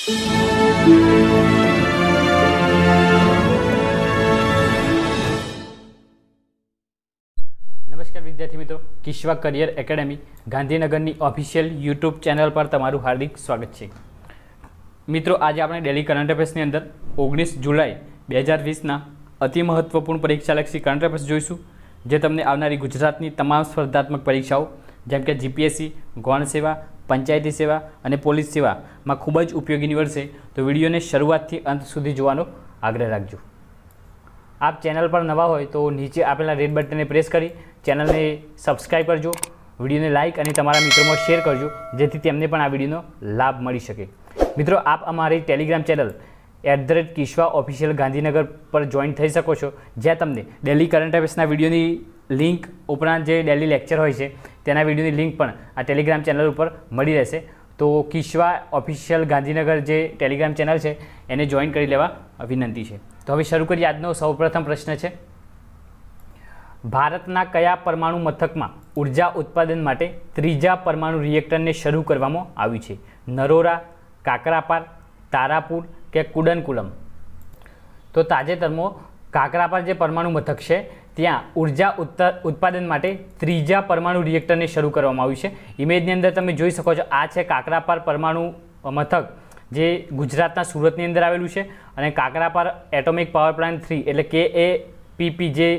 નમસ્કાર વિદ્યાર્થી મિત્રો, કિશ્વા કરિયર એકેડમી ગાંધીનગરની ઓફિશિયલ યુટ્યુબ ચેનલ પર તમારું હાર્દિક સ્વાગત છે। મિત્રો, આજે આપણે ડેલી કરંટ અફેર્સની અંદર 19 જુલાઈ 2020ના અતિ મહત્વપૂર્ણ પરીક્ષાલક્ષી કરંટ અફેર્સ જોઈશું, જે તમને આવનારી ગુજરાતની તમામ સ્પર્ધાત્મક પરીક્ષાઓ જેમ કે જીપીએસસી, ગૌણ સેવા, પંચાયતી સેવા અને પોલીસ સેવામાં ખૂબ જ ઉપયોગી નીવડશે। તો વિડીયોને શરૂઆતથી અંત સુધી જોવાનો આગ્રહ રાખજો। આપ ચેનલ પર નવા હોય તો નીચે આપેલા રેડ બટનને પ્રેસ કરી ચેનલને સબસ્ક્રાઈબ કરજો, વિડીયોને લાઇક અને તમારા મિત્રોમાં શેર કરજો, જેથી તેમને પણ આ વિડીયોનો લાભ મળી શકે। મિત્રો, આપ અમારી ટેલિગ્રામ ચેનલ @કિશ્વા ઓફિશિયલ ગાંધીનગર પર જોઈન થઈ શકો છો, જ્યાં તમને ડેલી કરંટ અફેર્સના વિડીયોની લિંક ઉપરાંત જે ડેલી લેક્ચર હોય છે તેના વિડીયોની લિંક પણ આ ટેલિગ્રામ ચેનલ ઉપર મળી રહેશે। તો કિશ્વા ઓફિશિયલ ગાંધીનગર જે ટેલિગ્રામ ચેનલ છે એને જોઈન કરી લેવા વિનંતી છે। તો હવે શરૂ કરીએ। આજનો સૌપ્રથમ પ્રશ્ન છે, ભારતના કયા પરમાણુ મથકમાં ઉર્જા ઉત્પાદન માટે ત્રીજા પરમાણુ રિએક્ટરને શરૂ કરવામાં આવ્યું છે? નરોરા, કાકરાપાર, તારાપુર કે કુડનકુલમ? તો તાજેતરમાં કાકરાપાર જે પરમાણુ મથક છે ત્યાં ઉર્જા ઉત્પાદન માટે ત્રીજા પરમાણુ રિએક્ટરને શરૂ કરવામાં આવ્યું છે। ઇમેજની અંદર તમે જોઈ શકો છો, આ છે કાકરાપાર પરમાણુ મથક જે ગુજરાતના સુરતની અંદર આવેલું છે, અને કાકરાપાર એટોમિક પાવર પ્લાન્ટ 3 એટલે KAPP જે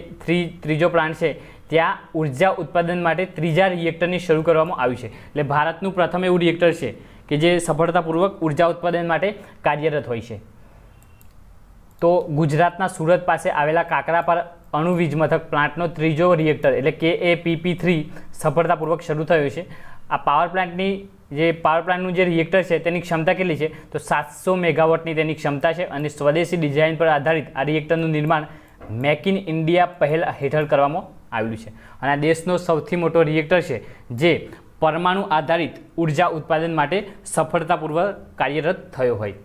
ત્રીજો પ્લાન્ટ છે ત્યાં ઉર્જા ઉત્પાદન માટે ત્રીજા રિએક્ટરની શરૂ કરવામાં આવ્યું છે। એટલે ભારતનું પ્રથમ એવું રિએક્ટર છે કે જે સફળતાપૂર્વક ઉર્જા ઉત્પાદન માટે કાર્યરત હોય છે। તો ગુજરાતના સુરત પાસે આવેલા કાકરાપાર અણુ વીજ મથક પ્લાન્ટનો ત્રીજો રિએક્ટર એટલે KAPP 3 સફળતાપૂર્વક શરૂ થયો છે। આ પાવર પ્લાન્ટનું જે રિએક્ટર છે તેની ક્ષમતા કેટલી છે? તો 700 મેગાવોટની તેની ક્ષમતા છે, અને સ્વદેશી ડિઝાઇન પર આધારિત આ રિએક્ટરનું નિર્માણ મેક ઇન ઇન્ડિયા પહેલ હેઠળ કરવામાં આવેલું છે, અને આ દેશનો સૌથી મોટો રિએક્ટર છે જે પરમાણુ આધારિત ઉર્જા ઉત્પાદન માટે સફળતાપૂર્વક કાર્યરત થયો હોય।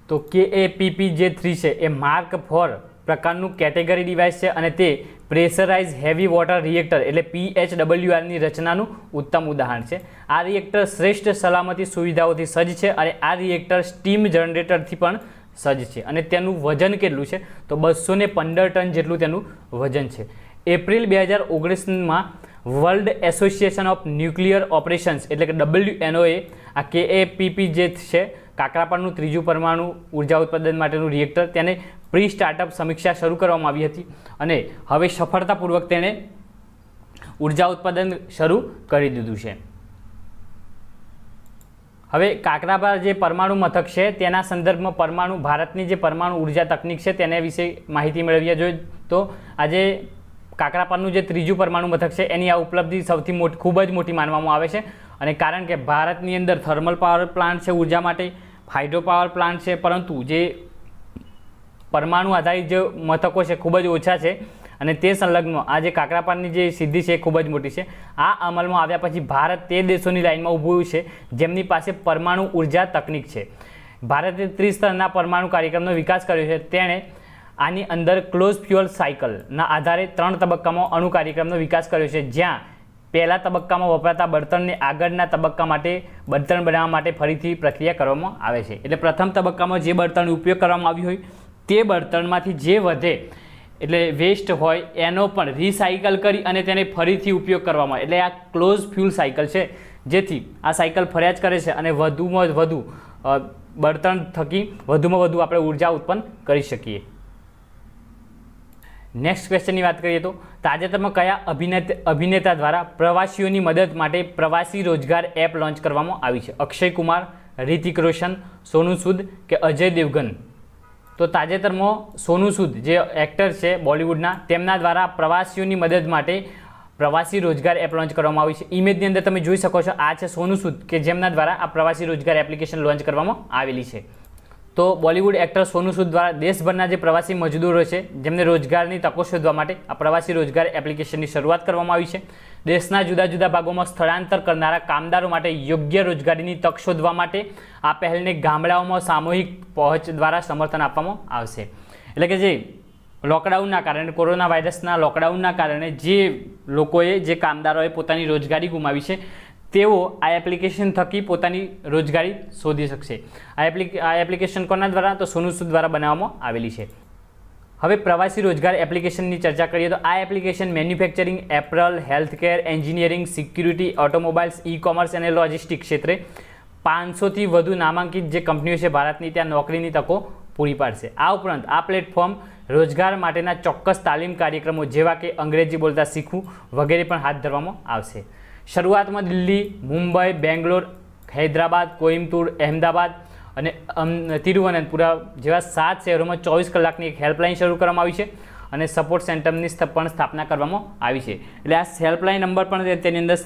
તો KAPP જે 3 છે એ માર્ક 4 પ્રકારનું કેટેગરી ડિવાઇસ છે, અને તે પ્રેશરાઇઝ હેવી વોટર રિએક્ટર એટલે PHWRની રચનાનું ઉત્તમ ઉદાહરણ છે। આ રિએક્ટર શ્રેષ્ઠ સલામતી સુવિધાઓથી સજ્જ છે, અને આ રિએક્ટર સ્ટીમ જનરેટરથી પણ સજ્જ છે, અને તેનું વજન કેટલું છે? તો 215 ટન જેટલું તેનું વજન છે। એપ્રિલ 2019માં world association of nuclear operations એટલે કે WNOએ આ KAPP જે છે કાકરાપારનું ત્રીજું પરમાણુ ઉર્જા ઉત્પાદન માટેનું રિએક્ટર તેને પ્રી સ્ટાર્ટઅપ સમીક્ષા શરૂ કરવામાં આવી હતી, અને હવે સફળતાપૂર્વક તેણે ઉર્જા ઉત્પાદન શરૂ કરી દીધું છે। હવે કાકરાપાર જે પરમાણુ મથક છે તેના સંદર્ભમાં ભારતની જે પરમાણુ ઉર્જા તકનીક છે તેને વિશે માહિતી મેળવ્યા જોઈએ। તો આજે કાકરાપારનું જે ત્રીજું પરમાણુ મથક છે એની આ ઉપલબ્ધિ સૌથી ખૂબ જ મોટી માનવામાં આવે છે, અને કારણ કે ભારતની અંદર થર્મલ પાવર પ્લાન્ટ છે ઉર્જા માટે, હાઇડ્રો પાવર પ્લાન્ટ છે, પરંતુ જે પરમાણુ આધારિત જે મથકો છે ખૂબ જ ઓછા છે, અને તે સંલગ્ન આ જે કાકરાપારની જે સિદ્ધિ છે એ ખૂબ જ મોટી છે। આ અમલમાં આવ્યા પછી ભારત તે દેશોની લાઇનમાં ઊભું છે જેમની પાસે પરમાણુ ઉર્જા તકનીક છે। ભારતે ત્રિસ્તરના પરમાણુ કાર્યક્રમનો વિકાસ કર્યો છે। તેણે આની અંદર ક્લોઝ ફ્યુઅલ સાયકલના આધારે 3 તબક્કામાં અણુ કાર્યક્રમનો વિકાસ કર્યો છે, જ્યાં પહેલા તબક્કામાં વપરાતા બળતણને આગળના તબક્કા માટે બળતણ બનાવવા માટે ફરીથી પ્રક્રિયા કરવામાં આવે છે। એટલે પ્રથમ તબક્કામાં જે બળતણનો ઉપયોગ કરવામાં આવ્યો હોય તે બળતણમાંથી જે વધે એટલે વેસ્ટ હોય એનો પણ રિસાયકલ કરી અને તેને ફરીથી ઉપયોગ કરવામાં આવે, એટલે આ ક્લોઝ ફ્યુઅલ સાયકલ છે, જેથી આ સાયકલ ફર્યા જ કરે છે, અને વધુમાં વધુ બળતણ થકી વધુમાં વધુ આપણે ઉર્જા ઉત્પન્ન કરી શકીએ। નેક્સ્ટ ક્વેશ્ચનની વાત કરીએ તો તાજેતરમાં કયા અભિનેતા દ્વારા પ્રવાસીઓની મદદ માટે પ્રવાસી રોજગાર એપ લોન્ચ કરવામાં આવી છે? અક્ષય કુમાર, રિતિક રોશન, સોનુ સૂદ કે અજય દેવગન? તો તાજેતરમાં સોનુ સૂદ જે એક્ટર છે બોલિવૂડના, તેમના દ્વારા પ્રવાસીઓની મદદ માટે પ્રવાસી રોજગાર એપ લોન્ચ કરવામાં આવી છે। ઇમેજની અંદર તમે જોઈ શકો છો, આ છે સોનુ સૂદ કે જેમના દ્વારા આ પ્રવાસી રોજગાર એપ્લિકેશન લોન્ચ કરવામાં આવેલી છે। તો બોલિવૂડ એક્ટર સોનુ સૂદ દ્વારા દેશભરના જે પ્રવાસી મજદૂરો છે જેમને રોજગારની તકો શોધવા માટે આ પ્રવાસી રોજગાર એપ્લિકેશનની શરૂઆત કરવામાં આવી છે। દેશના જુદા જુદા ભાગોમાં સ્થળાંતર કરનારા કામદારો માટે યોગ્ય રોજગારીની તક શોધવા માટે આ પહેલને ગામડાઓમાં સામૂહિક પહોંચ દ્વારા સમર્થન આપવામાં આવશે। એટલે કે જે લોકડાઉનના કારણે, કોરોના વાયરસના લોકડાઉનના કારણે જે લોકોએ, જે કામદારોએ પોતાની રોજગારી ગુમાવી છે તેઓ આ એપ્લિકેશન થકી પોતાની રોજગારી શોધી શકશે. આ એપ્લિકેશન કોના દ્વારા? તો સોનુ સૂદ દ્વારા બનાવવામાં આવેલી છે. હવે પ્રવાસી રોજગાર એપ્લિકેશનની ચર્ચા કરીએ તો આ application manufacturing, apparel, healthcare, engineering, security, automobiles, e commerce અને લોજિસ્ટિક ક્ષેત્રે 500થી વધુ નામાંકિત જે કંપનીઓ છે ભારતની, ત્યાં નોકરીની તકો પૂરી પાડશે. આ ઉપરાંત આ પ્લેટફોર્મ રોજગાર માટેના ચોક્કસ તાલીમ કાર્યક્રમો જેવા કે અંગ્રેજી બોલતા શીખવું વગેરે પણ હાથ ધરવામાં આવશે. શરૂઆતમાં દિલ્હી, મુંબઈ, બેંગ્લોર, હૈદરાબાદ, કોઇમ્બતુર, અહેમદાબાદ અને તિરુવનંતપુરમ જેવા 7 શહેરોમાં 24 કલાકની એક હેલ્પલાઇન શરૂ કરવામાં આવી છે અને સપોર્ટ સેન્ટરની પણ સ્થાપના કરવામાં આવી છે. એટલે આ હેલ્પલાઇન નંબર પણ તેની અંદર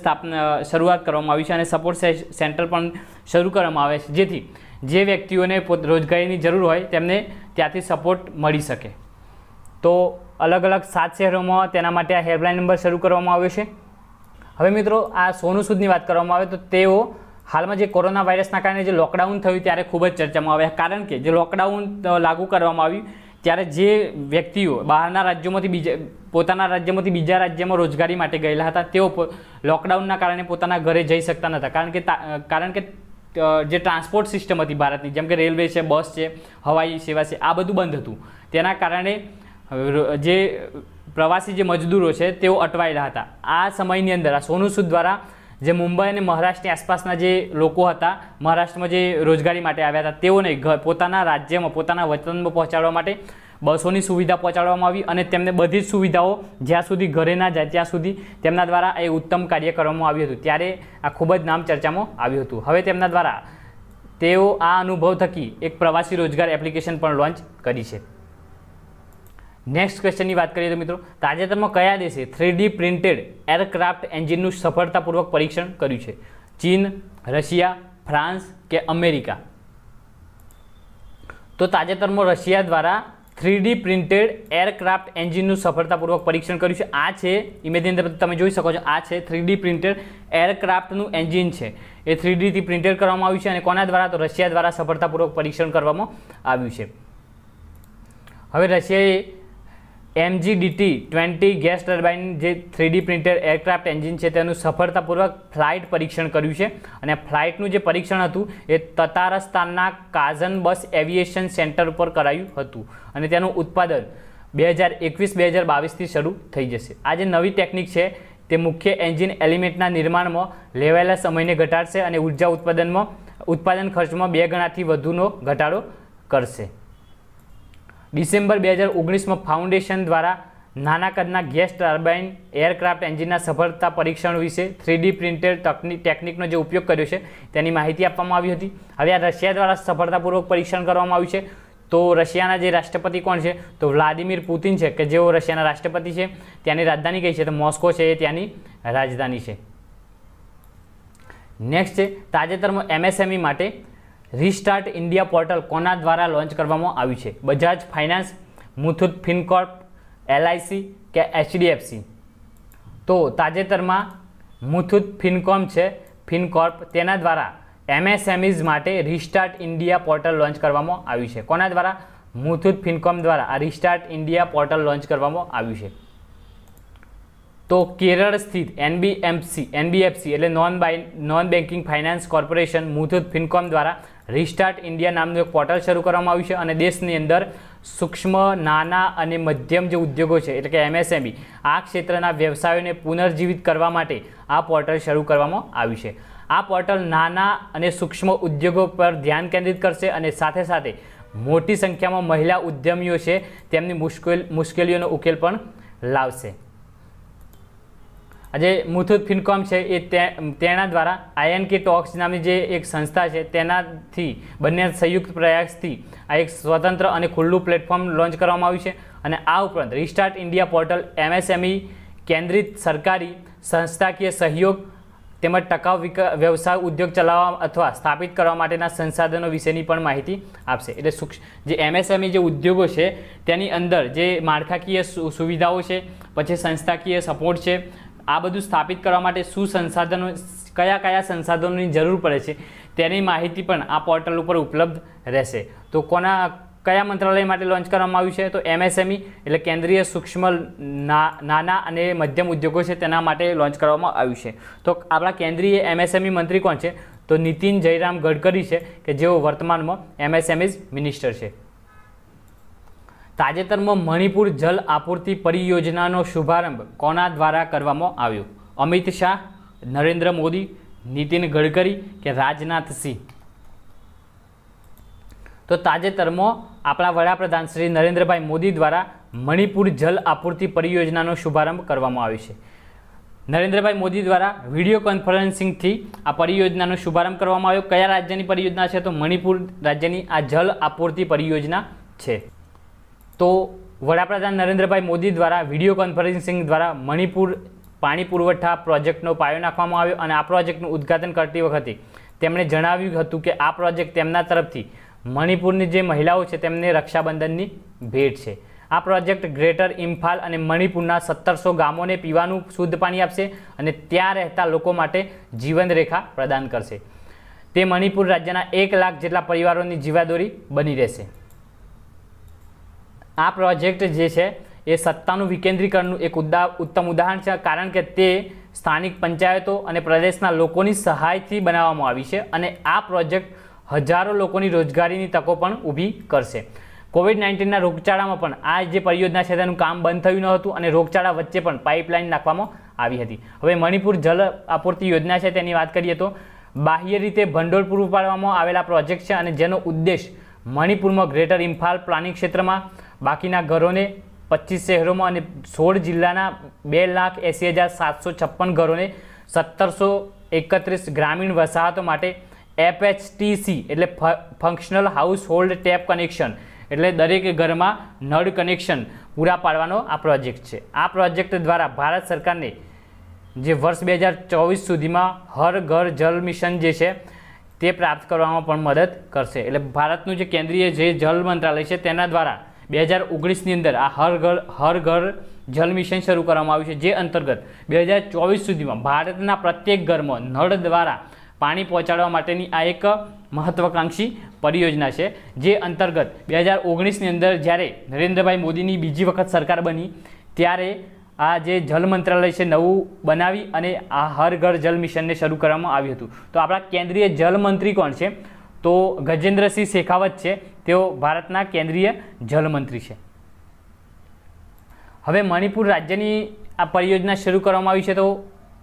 શરૂઆત કરવામાં આવી છે અને સપોર્ટ સેન્ટર પણ શરૂ કરવામાં આવે છે, જેથી જે વ્યક્તિઓને રોજગારીની જરૂર હોય તેમને ત્યાંથી સપોર્ટ મળી શકે. તો અલગ અલગ 7 શહેરોમાં તેના માટે આ હેલ્પલાઇન નંબર શરૂ કરવામાં આવ્યો છે. હવે મિત્રો, આ સોનુ સૂદની વાત કરવામાં આવે તો તેઓ હાલમાં જે કોરોના વાયરસના કારણે જે લોકડાઉન થયું ત્યારે ખૂબ જ ચર્ચામાં આવ્યા, કારણ કે જે લોકડાઉન લાગુ કરવામાં આવ્યું ત્યારે જે વ્યક્તિઓ બહારના રાજ્યોમાંથી પોતાના રાજ્યમાંથી બીજા રાજ્યમાં રોજગારી માટે ગયેલા હતા તેઓ લોકડાઉનના કારણે પોતાના ઘરે જઈ શકતા નહોતા, કારણ કે જે ટ્રાન્સપોર્ટ સિસ્ટમ હતી ભારતની, જેમ કે રેલવે છે, બસ છે, હવાઈ સેવા છે, આ બધું બંધ હતું. તેના કારણે જે પ્રવાસી જે મજદૂરો છે તેઓ અટવાયેલા હતા. આ સમયની અંદર આ સોનુ સૂદ દ્વારા જે મુંબઈ અને મહારાષ્ટ્રની આસપાસના જે લોકો હતા, મહારાષ્ટ્રમાં જે રોજગારી માટે આવ્યા હતા, તેઓને પોતાના રાજ્યમાં, પોતાના વતનમાં પહોંચાડવા માટે બસોની સુવિધા પહોંચાડવામાં આવી અને તેમને બધી જ સુવિધાઓ જ્યાં સુધી ઘરે ના જાય ત્યાં સુધી તેમના દ્વારા એ ઉત્તમ કાર્ય કરવામાં આવ્યું હતું. ત્યારે આ ખૂબ જ નામ ચર્ચામાં આવ્યું હતું. હવે તેમના દ્વારા તેઓ આ અનુભવ થકી એક પ્રવાસી રોજગાર એપ્લિકેશન પણ લોન્ચ કરી છે. નેક્સ્ટ ક્વેશ્ચનની વાત કરીએ તો મિત્રો, તાજેતરમાં કયા દેશે 3D પ્રિન્ટેડ એરક્રાફ્ટ એન્જિનનું સફળતાપૂર્વક પરીક્ષણ કર્યું છે? ચીન, રશિયા, ફ્રાન્સ કે અમેરિકા? તો તાજેતરમાં રશિયા દ્વારા 3D પ્રિન્ટેડ એરક્રાફ્ટ એન્જિનનું સફળતાપૂર્વક પરીક્ષણ કર્યું છે. આ છે ઇમેજની અંદર તમે જોઈ શકો છો, આ છે 3D પ્રિન્ટેડ એરક્રાફ્ટનું એન્જિન છે. એ 3Dથી પ્રિન્ટેડ કરવામાં આવ્યું છે અને કોના દ્વારા? તો રશિયા દ્વારા સફળતાપૂર્વક પરીક્ષણ કરવામાં આવ્યું છે. હવે રશિયાએ MGDT-20 ગેસ ટર્બાઇન જે 3D પ્રિન્ટેડ એરક્રાફ્ટ એન્જિન છે તેનું સફળતાપૂર્વક ફ્લાઇટ પરીક્ષણ કર્યું છે અને ફ્લાઇટનું જે પરીક્ષણ હતું એ તતારસ્તાનના કાઝન બસ એવિએશન સેન્ટર ઉપર કરાયું હતું અને તેનું ઉત્પાદન 2021-2022થી શરૂ થઈ જશે. આ જે નવી ટેકનિક છે તે મુખ્ય એન્જિન એલિમેન્ટના નિર્માણમાં લેવાયેલા સમયને ઘટાડશે અને ઉર્જા ઉત્પાદન ખર્ચમાં 2 ગણાથી વધુનો ઘટાડો કરશે. ડિસેમ્બર 2019માં ફાઉન્ડેશન દ્વારા નાના કદના ગેસ ટર્બાઇન એરક્રાફ્ટ એન્જિનના સફળતા પરીક્ષણ વિશે 3D પ્રિન્ટેડ ટેકનિકનો જે ઉપયોગ કર્યો છે તેની માહિતી આપવામાં આવી હતી. હવે આ રશિયા દ્વારા સફળતાપૂર્વક પરીક્ષણ કરવામાં આવ્યું છે. તો રશિયાના જે રાષ્ટ્રપતિ કોણ છે? તો વ્લાદિમીર પુતિન છે, કે જેઓ રશિયાના રાષ્ટ્રપતિ છે. ત્યાંની રાજધાની કઈ છે? તો મોસ્કો છે, એ ત્યાંની રાજધાની છે. નેક્સ્ટ છે, તાજેતરમાં MSME માટે રીસ્ટાર્ટ ઇન્ડિયા પોર્ટલ કોના દ્વારા લોન્ચ કરવામાં આવ્યું છે? Bajaj finance, Muthoot Fincorp, LIC કે HDFC? તો તાજેતરમાં મુથુટ ફિનકોર્પ તેના દ્વારા MSMEs માટે રીસ્ટાર્ટ ઇન્ડિયા પોર્ટલ લોન્ચ કરવામાં આવ્યું છે. કોના દ્વારા? મુથુટ ફિનકોર્પ દ્વારા આ રીસ્ટાર્ટ ઇન્ડિયા પોર્ટલ લોન્ચ કરવામાં આવ્યું છે. તો કેરળ સ્થિત NBFC એટલે non banking finance corporation Muthoot Fincorp દ્વારા રીસ્ટાર્ટ ઇન્ડિયા નામનું એક પોર્ટલ શરૂ કરવામાં આવ્યું છે અને દેશની અંદર સૂક્ષ્મ, નાના અને મધ્યમ જે ઉદ્યોગો છે એટલે કે MSME આ ક્ષેત્રના વ્યવસાયોને પુનર્જીવિત કરવા માટે આ પોર્ટલ શરૂ કરવામાં આવ્યું છે. આ પોર્ટલ નાના અને સૂક્ષ્મ ઉદ્યોગો પર ધ્યાન કેન્દ્રિત કરશે અને સાથે સાથે મોટી સંખ્યામાં મહિલા ઉદ્યમીઓ છે તેમની મુશ્કેલીઓનો ઉકેલ પણ લાવશે. આજે મુથુટ ફિનકોર્પ છે એ તેના દ્વારા INK ટોક્સ નામની જે એક સંસ્થા છે તેનાથી બંને સંયુક્ત પ્રયાસથી આ એક સ્વતંત્ર અને ખુલ્લું પ્લેટફોર્મ લોન્ચ કરવામાં આવ્યું છે અને આ ઉપરાંત રીસ્ટાર્ટ ઇન્ડિયા પોર્ટલ MSME કેન્દ્રિત સરકારી સંસ્થાકીય સહયોગ તેમજ ટકાઉ વ્યવસાય ઉદ્યોગ ચલાવવા અથવા સ્થાપિત કરવા માટેના સંસાધનો વિશેની પણ માહિતી આપશે. એટલે જે MSME જે ઉદ્યોગો છે તેની અંદર જે માળખાકીય સુવિધાઓ છે, પછી સંસ્થાકીય સપોર્ટ છે, આ બધું સ્થાપિત કરવા માટે કયા સંસાધનોની જરૂર પડે છે તેની માહિતી પણ આ પોર્ટલ ઉપર ઉપલબ્ધ રહેશે. તો કયા મંત્રાલય માટે લોન્ચ કરવામાં આવ્યું છે? તો MSME એટલે કેન્દ્રીય સૂક્ષ્મ નાના અને મધ્યમ ઉદ્યોગો છે તેના માટે લોન્ચ કરવામાં આવ્યું છે. તો આપણા કેન્દ્રીય MSME મંત્રી કોણ છે? તો નીતિન જયરામ ગડકરી છે કે જેઓ વર્તમાનમાં MSME મિનિસ્ટર છે. તાજેતરમાં મણિપુર જલ આપૂર્તિ પરિયોજનાનો શુભારંભ કોના દ્વારા કરવામાં આવ્યો? અમિત શાહ, નરેન્દ્ર મોદી, નીતિન ગડકરી કે રાજનાથ સિંહ? તો તાજેતરમાં આપણા વડાપ્રધાન શ્રી નરેન્દ્રભાઈ મોદી દ્વારા મણિપુર જલ આપૂર્તિ પરિયોજનાનો શુભારંભ કરવામાં આવ્યો છે. નરેન્દ્રભાઈ મોદી દ્વારા વિડીયો કોન્ફરન્સિંગથી આ પરિયોજનાનો શુભારંભ કરવામાં આવ્યો. કયા રાજ્યની પરિયોજના છે? તો મણિપુર રાજ્યની આ જલ આપૂર્તિ પરિયોજના છે. તો વડાપ્રધાન નરેન્દ્રભાઈ મોદી દ્વારા વિડીયો કોન્ફરન્સિંગ દ્વારા મણિપુર પાણી પુરવઠા પ્રોજેક્ટનો પાયો નાખવામાં આવ્યો અને આ પ્રોજેક્ટનું ઉદ્ઘાટન કરતી વખતે તેમણે જણાવ્યું હતું કે આ પ્રોજેક્ટ તેમના તરફથી મણિપુરની જે મહિલાઓ છે તેમને રક્ષાબંધનની ભેટ છે. આ પ્રોજેક્ટ ગ્રેટર ઇમ્ફાલ અને મણિપુરના 1700 ગામોને પીવાનું શુદ્ધ પાણી આપશે અને ત્યાં રહેતા લોકો માટે જીવનરેખા પ્રદાન કરશે. તે મણિપુર રાજ્યના 1 લાખ જેટલા પરિવારોની જીવાદોરી બની રહેશે. આ પ્રોજેક્ટ જે છે એ સત્તાનું વિકેન્દ્રીકરણનું એક ઉત્તમ ઉદાહરણ છે, કારણ કે તે સ્થાનિક પંચાયતો અને પ્રદેશના લોકોની સહાયથી બનાવવામાં આવી છે અને આ પ્રોજેક્ટ હજારો લોકોની રોજગારીની તકો પણ ઊભી કરશે. COVID-19ના રોગચાળામાં પણ આ જે પરિયોજના છે તેનું કામ બંધ થયું ન હતું અને રોગચાળા વચ્ચે પણ પાઇપલાઇન નાખવામાં આવી હતી. હવે મણિપુર જલ આપૂર્તિ યોજના છે તેની વાત કરીએ તો બાહ્ય રીતે ભંડોળ પૂરું પાડવામાં આવેલા પ્રોજેક્ટ છે અને જેનો ઉદ્દેશ મણિપુરમાં ગ્રેટર ઇમ્ફાલ પ્લાનિંગ ક્ષેત્રમાં બાકીના ઘરોને 25 શહેરોમાં અને 16 જિલ્લાના 2,80,756 ઘરોને 1731 ગ્રામીણ વસાહતો માટે FHTC એટલે functional household tap connection એટલે દરેક ઘરમાં નળ કનેક્શન પૂરા પાડવાનો આ પ્રોજેક્ટ છે. આ પ્રોજેક્ટ દ્વારા ભારત સરકારને જે વર્ષ 2024 સુધીમાં હર ઘર જલ મિશન જે છે તે પ્રાપ્ત કરવામાં પણ મદદ કરશે. એટલે ભારતનું જે કેન્દ્રીય જે જલ મંત્રાલય છે તેના દ્વારા 2019ની અંદર આ હર ઘર જલ મિશન શરૂ કરવામાં આવ્યું છે, જે અંતર્ગત 2024 સુધીમાં ભારતના પ્રત્યેક ઘરમાં નળ દ્વારા પાણી પહોંચાડવા માટેની આ એક મહત્વાકાંક્ષી પરિયોજના છે. જે અંતર્ગત 2019ની અંદર જ્યારે નરેન્દ્રભાઈ મોદીની બીજી વખત સરકાર બની ત્યારે આ જે જલ મંત્રાલય છે નવું બનાવી અને આ હર ઘર જલ મિશનને શરૂ કરવામાં આવ્યું હતું. તો આપણા કેન્દ્રીય જલ મંત્રી કોણ છે? તો ગજેન્દ્રસિંહ શેખાવત છે. તેઓ ભારતના કેન્દ્રીય જલમંત્રી છે. હવે મણિપુર રાજ્યની આ પરિયોજના શરૂ કરવામાં આવી છે. તો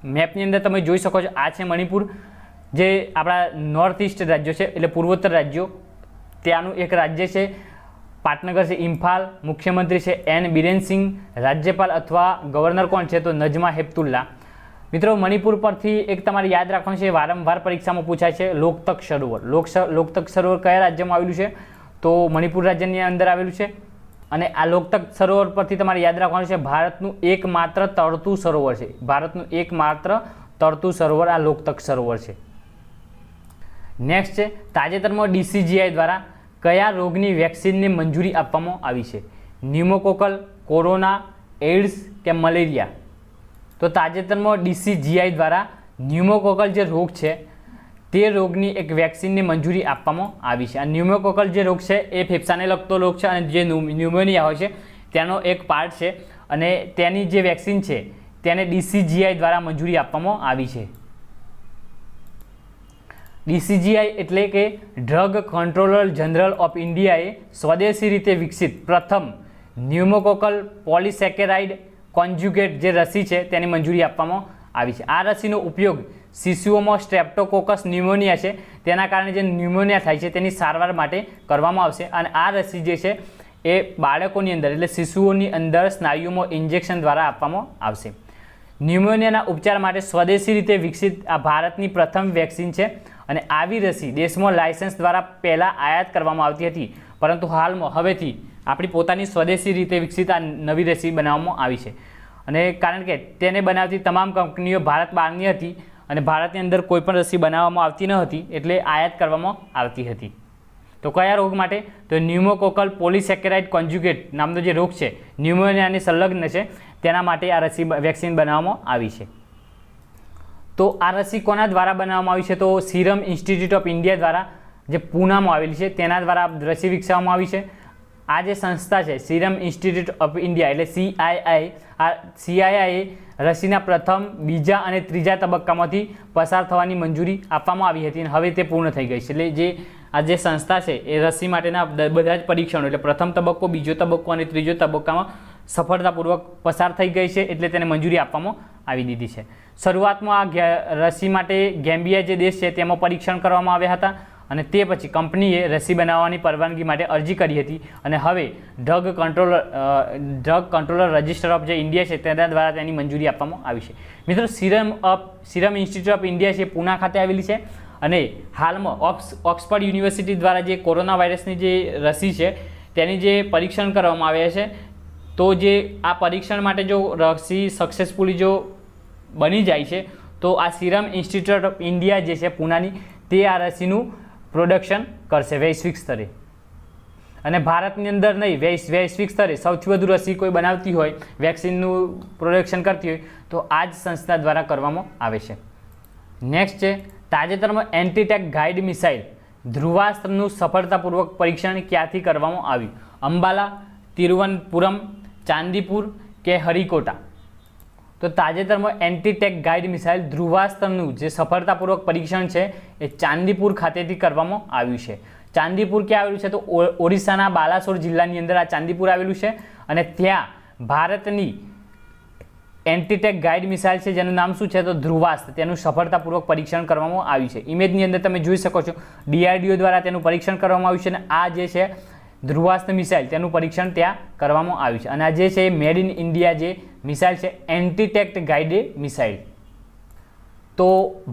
મેપની અંદર તમે જોઈ શકો છો, આ છે મણિપુર, જે આપણા નોર્થ ઇસ્ટ રાજ્યો છે એટલે પૂર્વોત્તર રાજ્યો. ત્યાંનું એક રાજ્ય છે પાટનગર છે, ઇમ્ફાલ. મુખ્યમંત્રી છે N બિરેન સિંહ. રાજ્યપાલ અથવા ગવર્નર કોણ છે? તો નજમા હેપતુલ્લા. મિત્રો, મણિપુર પરથી એક તમારે યાદ રાખવાનું છે, વારંવાર પરીક્ષામાં પૂછાય છે, લોકતક સરોવર. લોકતક સરોવર કયા રાજ્યમાં આવેલું છે? તો મણિપુર રાજ્યની અંદર આવેલું છે. અને આ લોકતક સરોવર પરથી તમારે યાદ રાખવાનું છે ભારતનું એકમાત્ર તરતું સરોવર છે. ભારતનું એકમાત્ર તરતું સરોવર આ લોકતક સરોવર છે. નેક્સ્ટ છે તાજેતરમાં DCGI દ્વારા કયા રોગની વેક્સિનને મંજૂરી આપવામાં આવી છે? ન્યુમોકોકલ, કોરોના, એઇડ્સ કે મલેરિયા? તો તાજેતરમાં DCGI દ્વારા ન્યુમોકોકલ જે રોગ છે તે રોગની એક વેક્સિનની મંજૂરી આપવામાં આવી છે. આ ન્યુમોકોકલ જે રોગ છે એ ફેફસાને લગતો રોગ છે અને જે ન્યુમોનિયા હોય છે તેનો એક પાર્ટ છે અને તેની જે વેક્સિન છે તેને DCGI દ્વારા મંજૂરી આપવામાં આવી છે. DCGI એટલે કે ડ્રગ કંટ્રોલર જનરલ ઓફ ઇન્ડિયાએ સ્વદેશી રીતે વિકસિત પ્રથમ ન્યુમોકોકલ પોલિસેકેરાઇડ કોન્જ્યુગેટ જે રસી છે તેની મંજૂરી આપવામાં આવી છે. આ રસીનો ઉપયોગ શિશુઓમાં સ્ટ્રેપ્ટોકોકસ ન્યુમોનિયા છે તેના કારણે જે ન્યુમોનિયા થાય છે તેની સારવાર માટે કરવામાં આવશે. અને આ રસી જે છે એ બાળકોની અંદર એટલે શિશુઓની અંદર સ્નાયુમાં ઇન્જેક્શન દ્વારા આપવામાં આવશે. ન્યુમોનિયાના ઉપચાર માટે સ્વદેશી રીતે વિકસિત આ ભારતની પ્રથમ વેક્સિન છે અને આવી રસી દેશમાં લાયસન્સ દ્વારા પહેલાં આયાત કરવામાં આવતી હતી, પરંતુ હાલમાં હવેથી આપણી પોતાની સ્વદેશી રીતે વિકસિત આ નવી રસી બનાવવામાં આવી છે. અને કારણ કે તેને બનાવતી તમામ કંપનીઓ ભારત બહારની હતી અને ભારતની અંદર કોઈ પણ રસી બનાવવામાં આવતી ન હતી એટલે આયાત કરવામાં આવતી હતી. તો કયા રોગ માટે? તો ન્યુમોકોકલ પોલિસેકેરાઇડ કોન્જ્યુગેટ નામનો જે રોગ છે, ન્યુમોનિયાની સંલગ્ન છે, તેના માટે આ રસી વેક્સિન બનાવવામાં આવી છે. તો આ રસી કોના દ્વારા બનાવવામાં આવી છે? તો સિરમ ઇન્સ્ટિટ્યૂટ ઓફ ઇન્ડિયા દ્વારા, જે પૂનામાં આવેલી છે, તેના દ્વારા રસી વિકસાવવામાં આવી છે. આ જે સંસ્થા છે સિરમ ઇન્સ્ટિટ્યૂટ ઓફ ઇન્ડિયા એટલે CII રસીના પ્રથમ, બીજા અને ત્રીજા તબક્કામાંથી પસાર થવાની મંજૂરી આપવામાં આવી હતી અને હવે તે પૂર્ણ થઈ ગઈ છે. એટલે જે આ જે સંસ્થા છે એ રસી માટેના બધા જ પરીક્ષણો એટલે પ્રથમ તબક્કો, બીજો તબક્કો અને ત્રીજો તબક્કામાં સફળતાપૂર્વક પસાર થઈ ગઈ છે, એટલે તેને મંજૂરી આપવામાં આવી દીધી છે. શરૂઆતમાં આ રસી માટે ગેમ્બિયા જે દેશ છે તેમાં પરીક્ષણ કરવામાં આવ્યા હતા અને તે પછી કંપનીએ રસી બનાવવાની પરવાનગી માટે અરજી કરી હતી અને હવે ડ્રગ કંટ્રોલર રજિસ્ટર ઓફ જે ઇન્ડિયા છે તેના દ્વારા તેની મંજૂરી આપવામાં આવી છે. મિત્રો, સિરમ ઇન્સ્ટિટ્યૂટ ઓફ ઇન્ડિયા છે પૂના ખાતે આવેલી છે અને હાલમાં ઓક્સફર્ડ યુનિવર્સિટી દ્વારા જે કોરોના વાયરસની જે રસી છે તેની જે પરીક્ષણ કરવામાં આવ્યા છે, તો જે આ પરીક્ષણ માટે જો રસી સક્સેસફુલી જો બની જાય છે તો આ સિરમ ઇન્સ્ટિટ્યૂટ ઓફ ઇન્ડિયા જે છે પૂનાની તે આ રસીનું પ્રોડક્શન કરશે વૈશ્વિક સ્તરે. અને ભારતની અંદર નહીં, વૈશ્વિક સ્તરે સૌથી વધુ રસી કોઈ બનાવતી હોય, વેક્સિનનું પ્રોડક્શન કરતી હોય તો આ જ સંસ્થા દ્વારા કરવામાં આવે છે. નેક્સ્ટ છે તાજેતરમાં એન્ટીટેક ગાઈડ મિસાઇલ ધ્રુવાસ્ત્રનું સફળતાપૂર્વક પરીક્ષણ ક્યાંથી કરવામાં આવ્યું? અંબાલા, તિરુવનંતપુરમ, ચાંદીપુર કે હરિકોટા? તો તાજેતરમાં એન્ટીટેક ગાઈડ મિસાઇલ ધ્રુવાસ્ત્રનું જે સફળતાપૂર્વક પરીક્ષણ છે એ ચાંદીપુર ખાતેથી કરવામાં આવ્યું છે. ચાંદીપુર ક્યાં આવેલું છે? તો ઓરિસ્સાના બાલાસોર જિલ્લાની અંદર આ ચાંદીપુર આવેલું છે અને ત્યાં ભારતની એન્ટીટેક ગાઈડ મિસાઇલ છે જેનું નામ શું છે તો ધ્રુવાસ્ત્ર, તેનું સફળતાપૂર્વક પરીક્ષણ કરવામાં આવ્યું છે. ઇમેજની અંદર તમે જોઈ શકો છો DRDO દ્વારા તેનું પરીક્ષણ કરવામાં આવ્યું છે અને આ જે છે ધ્રુવાસ્ત્ર મિસાઇલ તેનું પરીક્ષણ ત્યાં કરવામાં આવ્યું છે. અને આ જે છે મેડ ઇન ઇન્ડિયા જે મિસાઇલ છે એન્ટીટેક ગાઈડેડ મિસાઇલ, તો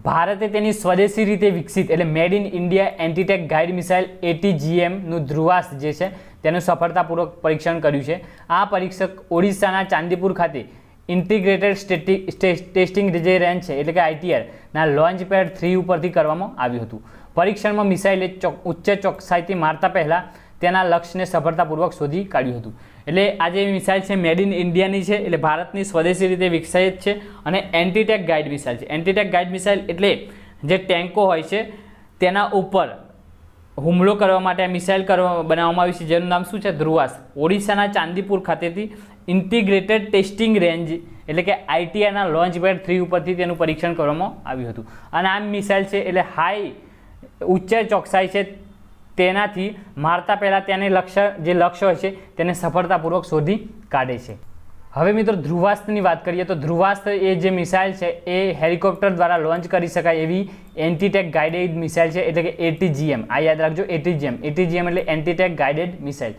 ભારતે તેની સ્વદેશી રીતે વિકસિત એટલે made in India antitank guide missile ATGM નું ધ્રુવાસ્ત્ર જે છે તેનું સફળતાપૂર્વક પરીક્ષણ કર્યું છે. આ પરીક્ષક ઓડિશાના ચાંદીપુર ખાતે ઇન્ટિગ્રેટેડ ટેસ્ટિંગ જે રેન્જ છે એટલે કે ITR ના લોન્ચ પેડ 3 ઉપરથી કરવામાં આવ્યું હતું. પરીક્ષણમાં મિસાઇલે ઉચ્ચ ચોકસાઈથી મારતા પહેલાં તેના લક્ષ્યને સફળતાપૂર્વક શોધી કાઢ્યું હતું. એટલે આ જે મિસાઇલ છે મેડ ઇન ઇન્ડિયાની છે એટલે ભારતની સ્વદેશી રીતે વિકસાઈ છે અને એન્ટીટેક ગાઈડ મિસાઇલ છે. એન્ટીટેક ગાઈડ મિસાઇલ એટલે જે ટેન્કો હોય છે તેના ઉપર હુમલો કરવા માટે આ મિસાઇલ બનાવવામાં આવી છે જેનું નામ શું છે ધ્રુવાસ્ત્ર. ઓડિશાના ચાંદીપુર ખાતેથી ઇન્ટિગ્રેટેડ ટેસ્ટિંગ રેન્જ એટલે કે ITRના લોન્ચ પેડ 3 ઉપરથી તેનું પરીક્ષણ કરવામાં આવ્યું હતું. અને આ મિસાઇલ છે એટલે ઉચ્ચ ચોકસાઈ છે, તેનાથી મારતા પહેલાં તેને લક્ષ્ય હોય છે તેને સફળતાપૂર્વક શોધી કાઢે છે. હવે મિત્રો ધ્રુવાસ્ત્રની વાત કરીએ તો ધ્રુવાસ્ત્ર એ જે મિસાઇલ છે એ હેલિકોપ્ટર દ્વારા લોન્ચ કરી શકાય એવી એન્ટીટેક ગાઈડેડ મિસાઇલ છે એટલે કે ATGM. આ યાદ રાખજો, ATGM એટલે એન્ટીટેક ગાઈડેડ મિસાઇલ.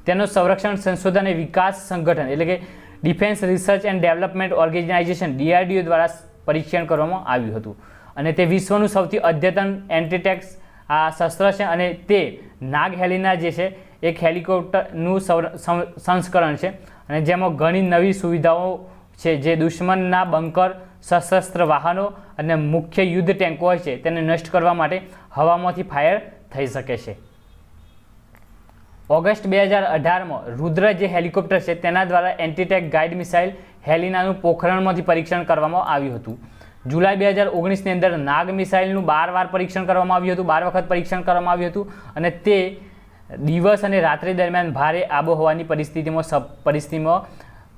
તેનો સંરક્ષણ સંશોધન અને વિકાસ સંગઠન એટલે કે defence research and development organisation DRDO દ્વારા પરીક્ષણ કરવામાં આવ્યું હતું અને તે વિશ્વનું સૌથી અદ્યતન એન્ટીટેક આ શસ્ત્ર છે અને તે નાગ હેલિના જે છે એક હેલિકોપ્ટરનું સંસ્કરણ છે અને જેમાં ઘણી નવી સુવિધાઓ છે જે દુશ્મનના બંકર, સશસ્ત્ર વાહનો અને મુખ્ય યુદ્ધ ટેન્કો હોય છે તેને નષ્ટ કરવા માટે હવામાંથી ફાયર થઈ શકે છે. ઓગસ્ટ 2018માં રુદ્ર જે હેલિકોપ્ટર છે તેના દ્વારા એન્ટીટેક ગાઈડ મિસાઇલ હેલિનાનું પોખરણમાંથી પરીક્ષણ કરવામાં આવ્યું હતું. જુલાઈ 2019ની અંદર નાગ મિસાઇલનું 12 વાર પરીક્ષણ કરવામાં આવ્યું હતું, 12 વખત પરીક્ષણ કરવામાં આવ્યું હતું અને તે દિવસ અને રાત્રિ દરમિયાન ભારે આબોહવાની પરિસ્થિતિમાં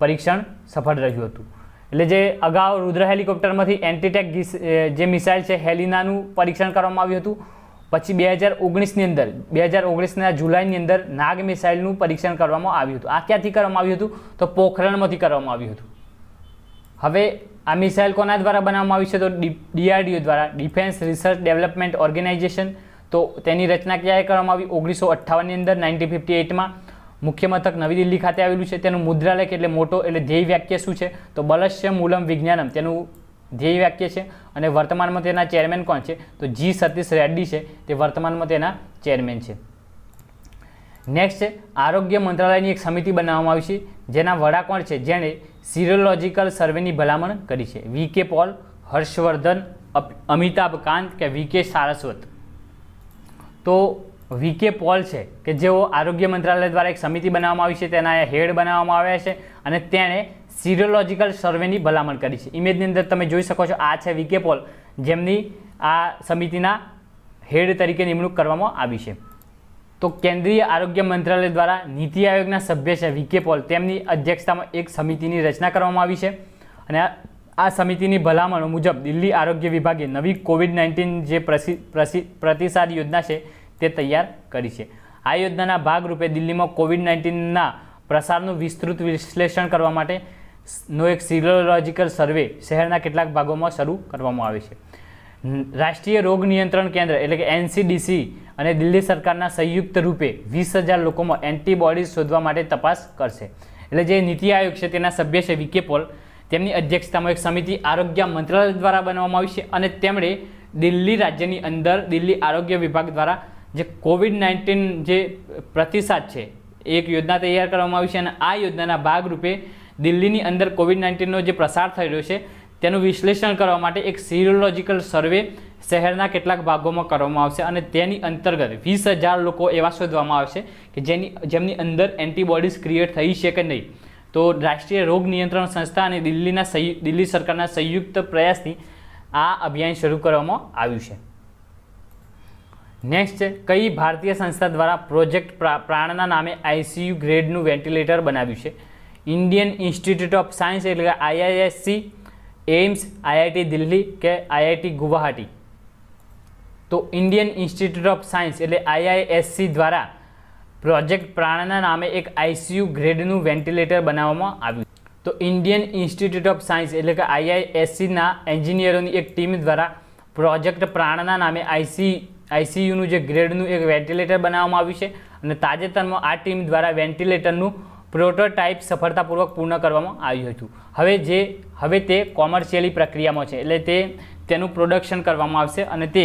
પરીક્ષણ સફળ રહ્યું હતું. એટલે જે અગાઉ રુદ્ર હેલિકોપ્ટરમાંથી એન્ટીટેક જે મિસાઇલ છે હેલિનાનું પરીક્ષણ કરવામાં આવ્યું હતું. પછી 2019ના જુલાઈની અંદર નાગ મિસાઇલનું પરીક્ષણ કરવામાં આવ્યું હતું. આ ક્યાંથી કરવામાં આવ્યું હતું તો પોખરણમાંથી કરવામાં આવ્યું હતું. હવે આ મિસાઇલ કોના દ્વારા બનાવવામાં આવી છે તો DRDO દ્વારા, ડિફેન્સ રિસર્ચ ડેવલપમેન્ટ ઓર્ગેનાઇઝેશન. તો તેની રચના ક્યારે કરવામાં આવી? 1958ની અંદર 1958માં. મુખ્ય મથક નવી દિલ્હી ખાતે આવેલું છે. તેનું મુદ્રાલય એટલે મોટો એટલે ધ્યેય વાક્ય શું છે તો બલસ્ય મૂલમ વિજ્ઞાનમ તેનું ધ્યેય વાક્ય છે અને વર્તમાનમાં તેના ચેરમેન કોણ છે તો G. સતીશ રેડ્ડી છે, તે વર્તમાનમાં તેના ચેરમેન છે. નેક્સ્ટ છે આરોગ્ય મંત્રાલયની એક સમિતિ બનાવવામાં આવી છે જેના વડા કોણ છે જેણે સિરોલોજિકલ સર્વેની ભલામણ કરી છે? VK પોલ, હર્ષવર્ધન, અમિતાભ કાંત કે VK સારસ્વત? તો VK પોલ છે કે જેઓ આરોગ્ય મંત્રાલય દ્વારા એક સમિતિ બનાવવામાં આવી છે તેના હેડ બનાવવામાં આવ્યા છે અને તેણે સિરોલોજિકલ સર્વેની ભલામણ કરી છે. ઇમેજની અંદર તમે જોઈ શકો છો આ છે VK પોલ જેમની આ સમિતિના હેડ તરીકે નિમણૂક કરવામાં આવી છે. તો કેન્દ્રીય આરોગ્ય મંત્રાલય દ્વારા નીતિ આયોગના સભ્ય છે વીકે પોલ, તેમની અધ્યક્ષતામાં એક સમિતિની રચના કરવામાં આવી છે અને આ સમિતિની ભલામણો મુજબ દિલ્હી આરોગ્ય વિભાગે નવી કોવિડ-19 જે પ્રતિસાદ યોજના છે તે તૈયાર કરી છે. આ યોજનાના ભાગરૂપે દિલ્હીમાં કોવિડ-19ના પ્રસારનું વિસ્તૃત વિશ્લેષણ કરવા માટેનો એક સિરોલોજીકલ સર્વે શહેરના કેટલાક ભાગોમાં શરૂ કરવામાં આવે છે. રાષ્ટ્રીય રોગ નિયંત્રણ કેન્દ્ર એટલે કે NCDC અને દિલ્હી સરકારના સંયુક્ત રૂપે 20,000 લોકોમાં એન્ટીબોડીઝ શોધવા માટે તપાસ કરશે. એટલે જે નીતિ આયોગ છે તેના સભ્ય છે વીકે પોલ, તેમની અધ્યક્ષતામાં એક સમિતિ આરોગ્ય મંત્રાલય દ્વારા બનાવવામાં આવી છે અને તેમણે દિલ્હી રાજ્યની અંદર દિલ્હી આરોગ્ય વિભાગ દ્વારા જે કોવિડ-19 જે પ્રતિસાદ છે એક યોજના તૈયાર કરવામાં આવી છે અને આ યોજનાના ભાગરૂપે દિલ્હીની અંદર કોવિડ-19નો જે પ્રસાર થઈ રહ્યો છે તેનું વિશ્લેષણ કરવા માટે એક સિરોલોજીકલ સર્વે શહેરના કેટલાક ભાગોમાં કરવામાં આવશે અને તેની અંતર્ગત 20,000 લોકો એવા શોધવામાં આવશે કે જેમની અંદર એન્ટીબોડીઝ ક્રિએટ થઈ છે કે નહીં. તો રાષ્ટ્રીય રોગ નિયંત્રણ સંસ્થા અને દિલ્હી સરકારના સંયુક્ત પ્રયાસથી આ અભિયાન શરૂ કરવામાં આવ્યું છે. નેક્સ્ટ છે, કઈ ભારતીય સંસ્થા દ્વારા પ્રોજેક્ટ પ્રાણના નામે ICU ગ્રેડનું વેન્ટિલેટર બનાવ્યું છે? ઇન્ડિયન ઇન્સ્ટિટ્યૂટ ઓફ સાયન્સ એટલે કે IISc, એમ્સ, IIT દિલ્હી કે IIT ગુવાહાટી? તો ઇન્ડિયન ઇન્સ્ટિટ્યૂટ ઓફ સાયન્સ એટલે IISc દ્વારા પ્રોજેક્ટ પ્રાણના નામે એક ICU ગ્રેડનું વેન્ટિલેટર બનાવવામાં આવ્યું. તો ઇન્ડિયન ઇન્સ્ટિટ્યૂટ ઓફ સાયન્સ એટલે કે IIScના એન્જિનિયરોની એક ટીમ દ્વારા પ્રોજેક્ટ પ્રાણના નામે ICUનું જે ગ્રેડનું એક વેન્ટિલેટર બનાવવામાં આવ્યું છે અને તાજેતરમાં આ ટીમ દ્વારા વેન્ટિલેટરનું પ્રોટોટાઇપ સફળતાપૂર્વક પૂર્ણ કરવામાં આવ્યું હતું. હવે તે કોમર્શિયલી પ્રક્રિયામાં છે એટલે તેનું પ્રોડક્શન કરવામાં આવશે અને તે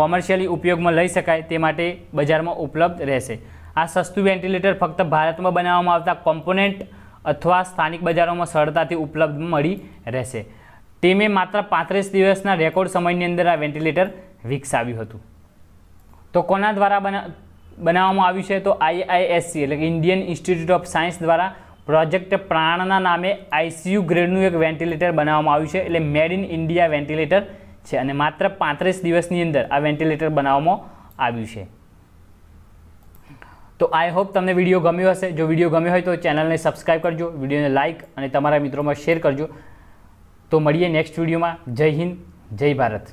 કોમર્શિયલી ઉપયોગમાં લઈ શકાય તે માટે બજારમાં ઉપલબ્ધ રહેશે. આ સસ્તું વેન્ટિલેટર ફક્ત ભારતમાં બનાવવામાં આવતા કોમ્પોનેન્ટ અથવા સ્થાનિક બજારોમાં સરળતાથી ઉપલબ્ધ મળી રહેશે. ટીમે માત્ર 35 દિવસના રેકોર્ડ સમયની અંદર આ વેન્ટિલેટર વિકસાવ્યું હતું. તો કોના દ્વારા બનાવવામાં આવ્યું છે? તો IISc એટલે કે ઇન્ડિયન ઇન્સ્ટિટ્યૂટ ઓફ સાયન્સ દ્વારા પ્રોજેક્ટ પ્રાણના નામે ICU ગ્રેડનું એક વેન્ટિલેટર બનાવવામાં આવ્યું છે. એટલે મેડ ઇન ઇન્ડિયા વેન્ટિલેટર છે અને માત્ર 35 દિવસની અંદર આ વેન્ટિલેટર બનાવવામાં આવ્યું છે. તો આઈ હોપ તમને વિડીયો ગમ્યો હશે. જો વિડીયો ગમ્યો હોય તો ચેનલને સબસ્ક્રાઈબ કરજો, વિડીયોને લાઇક અને તમારા મિત્રોમાં શેર કરજો. તો મળીએ નેક્સ્ટ વિડીયોમાં. જય હિન્દ, જય ભારત.